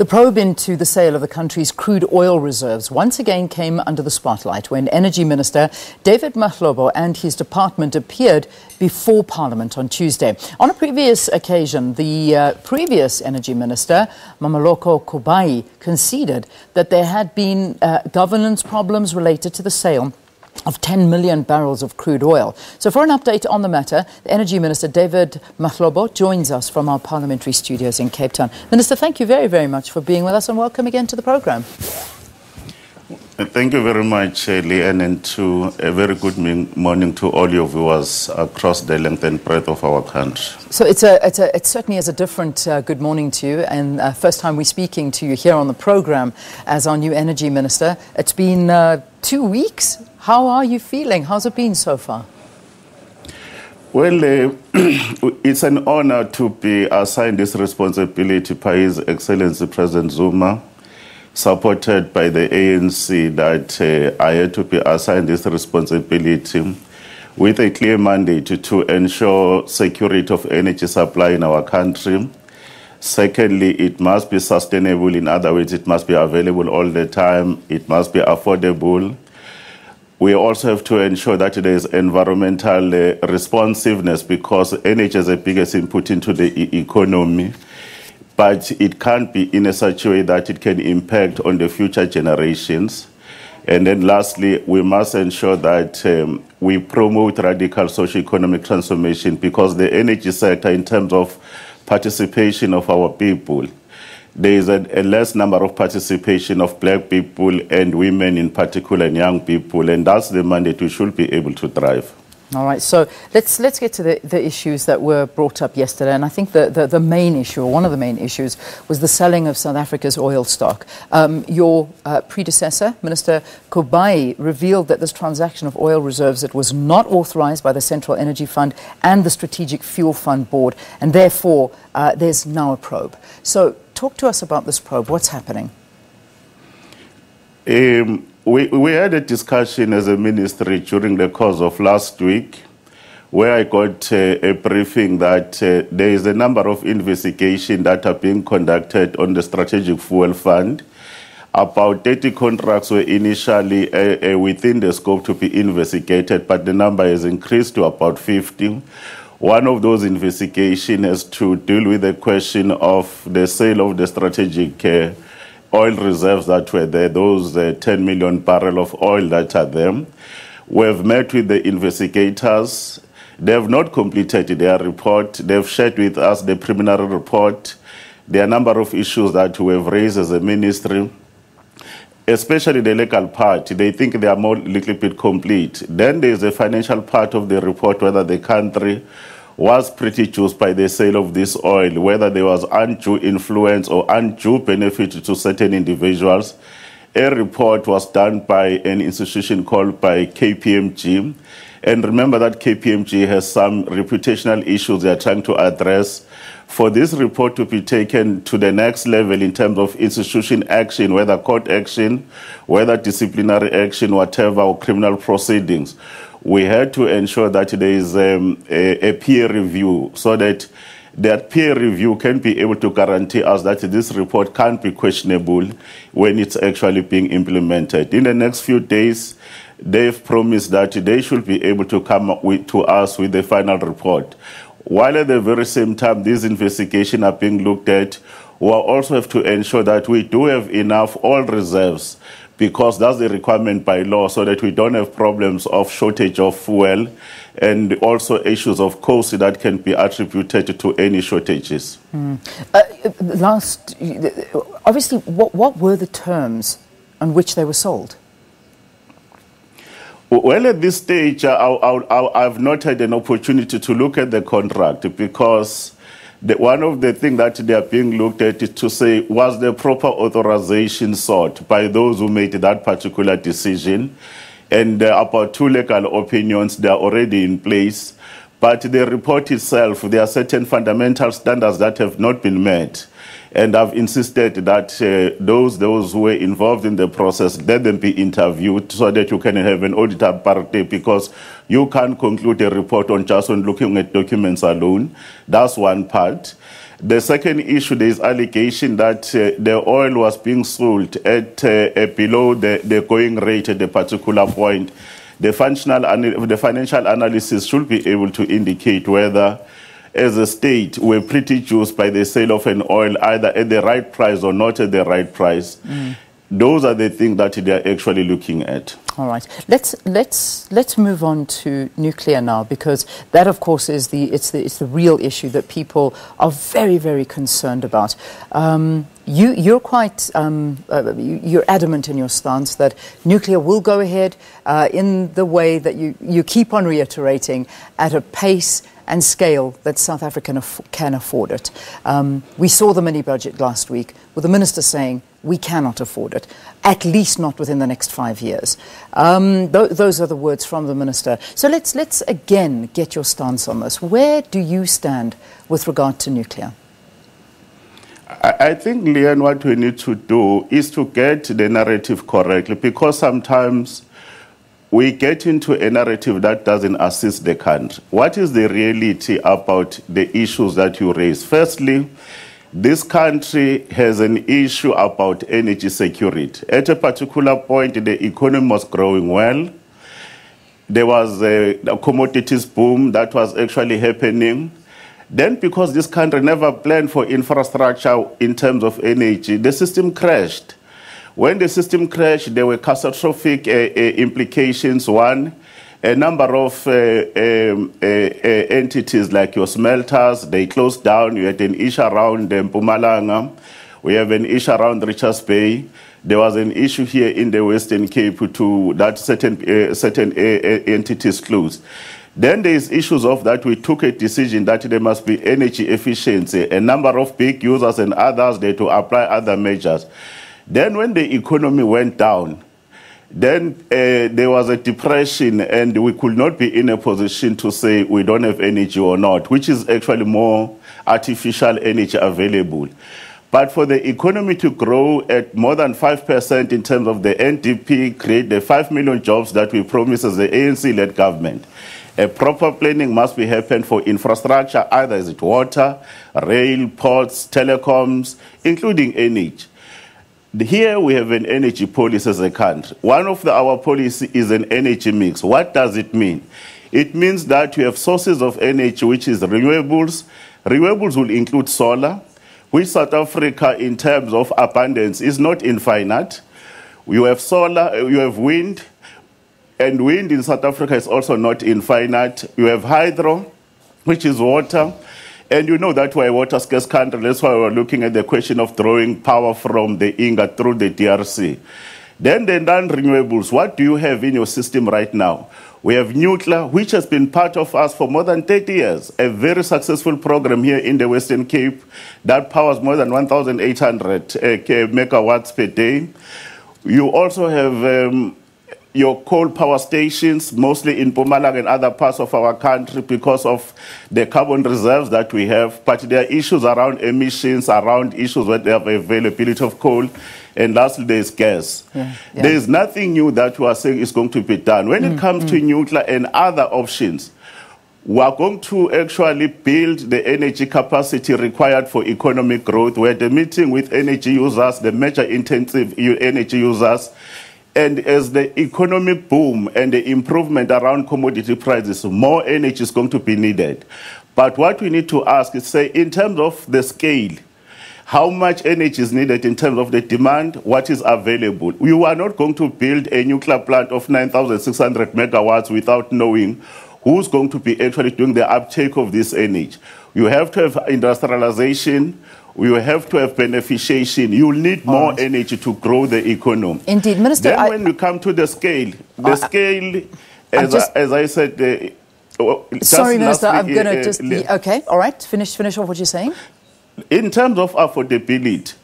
The probe into the sale of the country's crude oil reserves once again came under the spotlight when Energy Minister David Mahlobo and his department appeared before Parliament on Tuesday. On a previous occasion, the previous Energy Minister, Mammoloko Kubayi, conceded that there had been governance problems related to the sale of 10 million barrels of crude oil. So for an update on the matter, the Energy Minister David Mahlobo joins us from our parliamentary studios in Cape Town. Minister, thank you very, very much for being with us and welcome again to the programme. Thank you very much, Leanne, and a very good morning to all your viewers across the length and breadth of our country. So it certainly is a different good morning to you, and first time we're speaking to you here on the programme as our new Energy Minister. It's been 2 weeks. How are you feeling? How's it been so far? Well, it's an honor to be assigned this responsibility by His Excellency President Zuma, supported by the ANC, that I had to be assigned this responsibility with a clear mandate to ensure security of energy supply in our country. Secondly, it must be sustainable. In other words, it must be available all the time. It must be affordable. We also have to ensure that there is environmental responsiveness, because energy is the biggest input into the economy. But it can't be in such a way that it can impact on the future generations. And then lastly, we must ensure that we promote radical socio-economic transformation, because the energy sector, in terms of participation of our people, there is a less number of participation of black people and women in particular, and young people, and that's the mandate we should be able to drive. All right, so let's get to the issues that were brought up yesterday, and I think the main issue, or one of the main issues, was the selling of South Africa's oil stock. Your predecessor, Minister Kubayi, revealed that this transaction of oil reserves that was not authorised by the Central Energy Fund and the Strategic Fuel Fund Board, and therefore there's now a probe. So talk to us about this probe. What's happening? We had a discussion as a ministry during the course of last week, where I got a briefing that there is a number of investigations that are being conducted on the Strategic Fuel Fund. About 30 contracts were initially within the scope to be investigated, but the number has increased to about 50. One of those investigations has to deal with the question of the sale of the strategic oil reserves that were there, those 10 million barrels of oil that are there. We've met with the investigators. They have not completed their report. They've shared with us the preliminary report. There are a number of issues that we have raised as a ministry, especially the legal part. They think they are more a little bit complete. Then there's the financial part of the report, whether the country was prejudiced by the sale of this oil, whether there was undue influence or undue benefit to certain individuals. A report was done by an institution called by KPMG. And remember that KPMG has some reputational issues they are trying to address. For this report to be taken to the next level in terms of institution action, whether court action, whether disciplinary action, whatever, or criminal proceedings, we had to ensure that there is a peer review, so that that peer review can be able to guarantee us that this report can't be questionable when it's actually being implemented. In the next few days, they've promised that they should be able to come to us with the final report. While at the very same time these investigations are being looked at, we also have to ensure that we do have enough oil reserves, because that's the requirement by law, so that we don't have problems of shortage of fuel and also issues of cost that can be attributed to any shortages. Obviously, what were the terms on which they were sold? Well, at this stage, I've not had an opportunity to look at the contract, because one of the things that they are being looked at is to say, was the proper authorization sought by those who made that particular decision? And about 2 legal opinions, they are already in place. But the report itself, there are certain fundamental standards that have not been met. And I've insisted that those who were involved in the process, let them be interviewed, so that you can have an auditor party, because you can't conclude a report on just on looking at documents alone. That's one part. The second issue, there is allegation that the oil was being sold at below the going rate at a particular point. The financial analysis should be able to indicate whether, as a state, we're pretty juiced by the sale of an oil either at the right price or not at the right price. Those are the things that they are actually looking at. All right. Let's move on to nuclear now, because that, of course, is the real issue that people are very, very concerned about. You're quite you're adamant in your stance that nuclear will go ahead in the way that you keep on reiterating, at a pace and scale that South Africa can afford it. We saw the mini budget last week with the minister saying we cannot afford it, at least not within the next 5 years. Those are the words from the minister. So let's again get your stance on this. Where do you stand with regard to nuclear? I think, Leanne, what we need to do is to get the narrative correctly, because sometimes we get into a narrative that doesn't assist the country. What is the reality about the issues that you raise? Firstly, this country has an issue about energy security. At a particular point, the economy was growing well. There was a commodities boom that was actually happening. Then, because this country never planned for infrastructure in terms of energy, the system crashed. When the system crashed, there were catastrophic implications. One, a number of entities like your smelters, they closed down. You had an issue around Mpumalanga. We have an issue around Richards Bay. There was an issue here in the Western Cape to that certain entities closed. Then there is issues of that we took a decision that there must be energy efficiency. A number of big users and others, they to apply other measures. Then when the economy went down, then there was a depression, and we could not be in a position to say we don't have energy or not, which is actually more artificial energy available. But for the economy to grow at more than 5% in terms of the NDP, create the 5 million jobs that we promised as the ANC-led government, a proper planning must be happened for infrastructure, either is it water, rail, ports, telecoms, including energy. Here we have an energy policy as a country. One of our policy is an energy mix. What does it mean? It means that you have sources of energy, which is renewables. Renewables will include solar, which South Africa, in terms of abundance, is not infinite. You have solar, you have wind, and wind in South Africa is also not infinite. You have hydro, which is water. And you know that we're a water scarce country. That's why we're looking at the question of drawing power from the Inga through the DRC. Then the non-renewables, what do you have in your system right now? We have nuclear, which has been part of us for more than 30 years. A very successful program here in the Western Cape that powers more than 1,800 megawatts per day. You also have your coal power stations, mostly in Mpumalanga and other parts of our country because of the carbon reserves that we have. But there are issues around emissions, around issues where they have availability of coal. And lastly, there is gas. There is nothing new that we are saying is going to be done. When it comes to nuclear and other options, we are going to actually build the energy capacity required for economic growth. We're at the meeting with energy users, the major intensive energy users. And as the economic boom and the improvement around commodity prices, more energy is going to be needed. But what we need to ask is, say, in terms of the scale, how much energy is needed in terms of the demand, what is available? We are not going to build a nuclear plant of 9,600 megawatts without knowing who's going to be actually doing the uptake of this energy. You have to have industrialization. We will have to have beneficiation. You will need more energy to grow the economy. Indeed, Minister. Then when you come to the scale, as I said... sorry, Minister, I'm going to just... okay, all right, finish off what you're saying. In terms of affordability,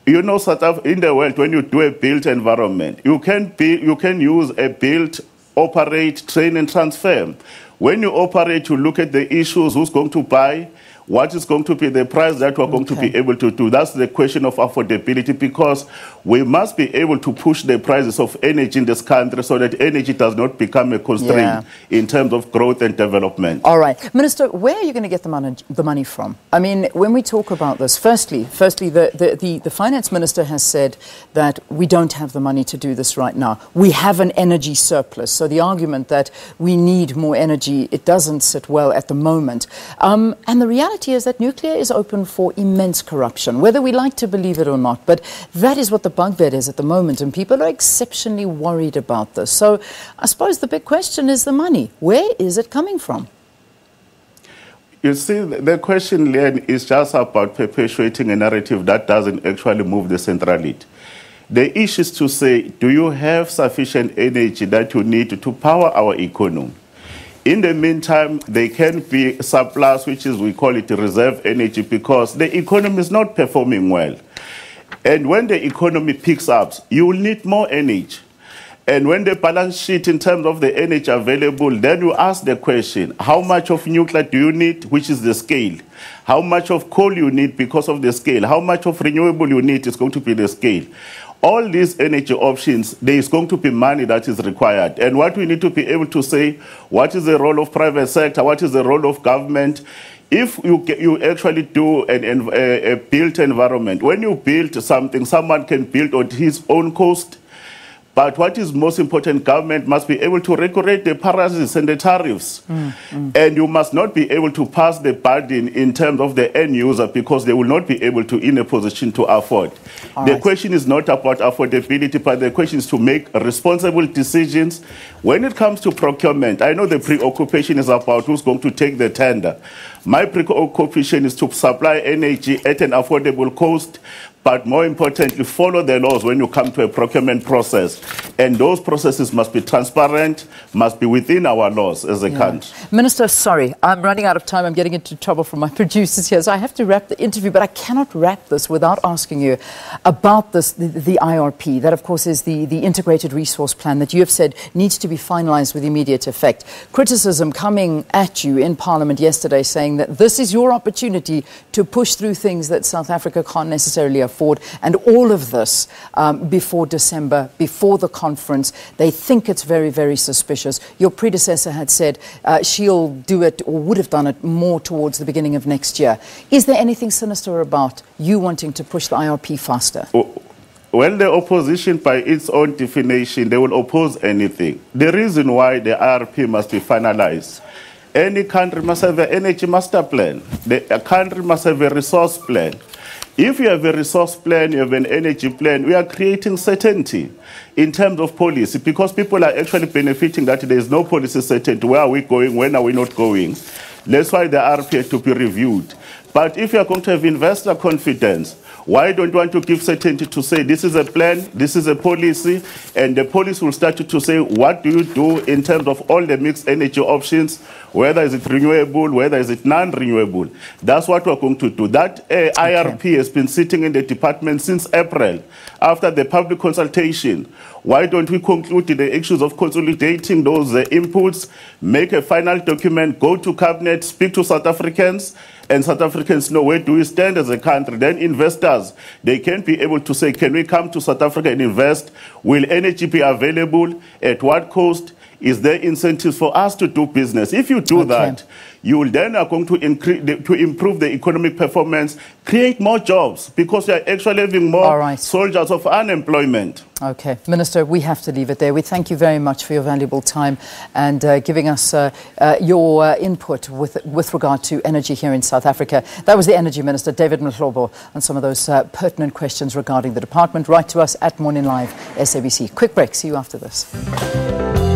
you know, in the world, when you do a built environment, you can use a built, operate, train, and transfer. When you operate, you look at the issues, who's going to buy, what is going to be the price that we're going to be able to do. That's the question of affordability, because we must be able to push the prices of energy in this country so that energy does not become a constraint in terms of growth and development. All right. Minister, where are you going to get the money from? I mean, when we talk about this, firstly, the finance minister has said that we don't have the money to do this right now. We have an energy surplus. So the argument that we need more energy, it doesn't sit well at the moment. And the reality is that nuclear is open for immense corruption, whether we like to believe it or not. But that is what the bugbear is at the moment, and people are exceptionally worried about this. So I suppose the big question is the money. Where is it coming from? You see, the question, Leanne, is just about perpetuating a narrative that doesn't actually move the central lead. The issue is to say, do you have sufficient energy that you need to power our economy? In the meantime, there can be surplus, which is, we call it reserve energy, because the economy is not performing well. And when the economy picks up, you will need more energy. And when the balance sheet in terms of the energy available, then you ask the question, how much of nuclear do you need, which is the scale? How much of coal you need because of the scale? How much of renewable you need is going to be the scale? All these energy options, there is going to be money that is required. And what we need to be able to say, what is the role of private sector, what is the role of government? If you actually do a built environment, when you build something, someone can build on his own cost. But what is most important, government must be able to regulate the prices and the tariffs. And you must not be able to pass the burden in terms of the end user, because they will not be able to in a position to afford. The question is not about affordability, but the question is to make responsible decisions. When it comes to procurement, I know the preoccupation is about who's going to take the tender. My preoccupation is to supply energy at an affordable cost, but more importantly, follow the laws when you come to a procurement process. And those processes must be transparent, must be within our laws as a country. Minister, sorry, I'm running out of time. I'm getting into trouble from my producers here, so I have to wrap the interview, but I cannot wrap this without asking you about this, the IRP. That, of course, is the Integrated Resource Plan that you have said needs to be finalized with immediate effect. Criticism coming at you in Parliament yesterday saying that this is your opportunity to push through things that South Africa can't necessarily afford, and all of this before December, before the conference. They think it's very, very suspicious. Your predecessor had said she'll do it, or would have done it, more towards the beginning of next year. Is there anything sinister about you wanting to push the IRP faster? Well, the opposition, by its own definition, they will oppose anything. The reason why the IRP must be finalized: any country must have an energy master plan. A country must have a resource plan. If you have a resource plan, you have an energy plan, we are creating certainty in terms of policy, because people are actually benefiting that there is no policy certainty. Where are we going? When are we not going? That's why the IRP has to be reviewed. But if you are going to have investor confidence, why don't you want to give certainty to say this is a plan, this is a policy, and the policy will start to say what do you do in terms of all the mixed energy options, whether is it renewable, whether is it non-renewable. That's what we're going to do. That IRP has been sitting in the department since April after the public consultation. Why don't we conclude the issues of consolidating those inputs, make a final document, go to cabinet, speak to South Africans, and South Africans know where do we stand as a country. Then investors, they can be able to say, can we come to South Africa and invest? Will energy be available? At what cost? Is there incentives for us to do business? If you do that, you will then are going to improve the economic performance, create more jobs, because we are actually having more soldiers of unemployment. Okay, Minister, we have to leave it there. We thank you very much for your valuable time and giving us your input with regard to energy here in South Africa. That was the Energy Minister, David Mahlobo, on some of those pertinent questions regarding the department. Write to us at Morning Live, SABC. Quick break. See you after this.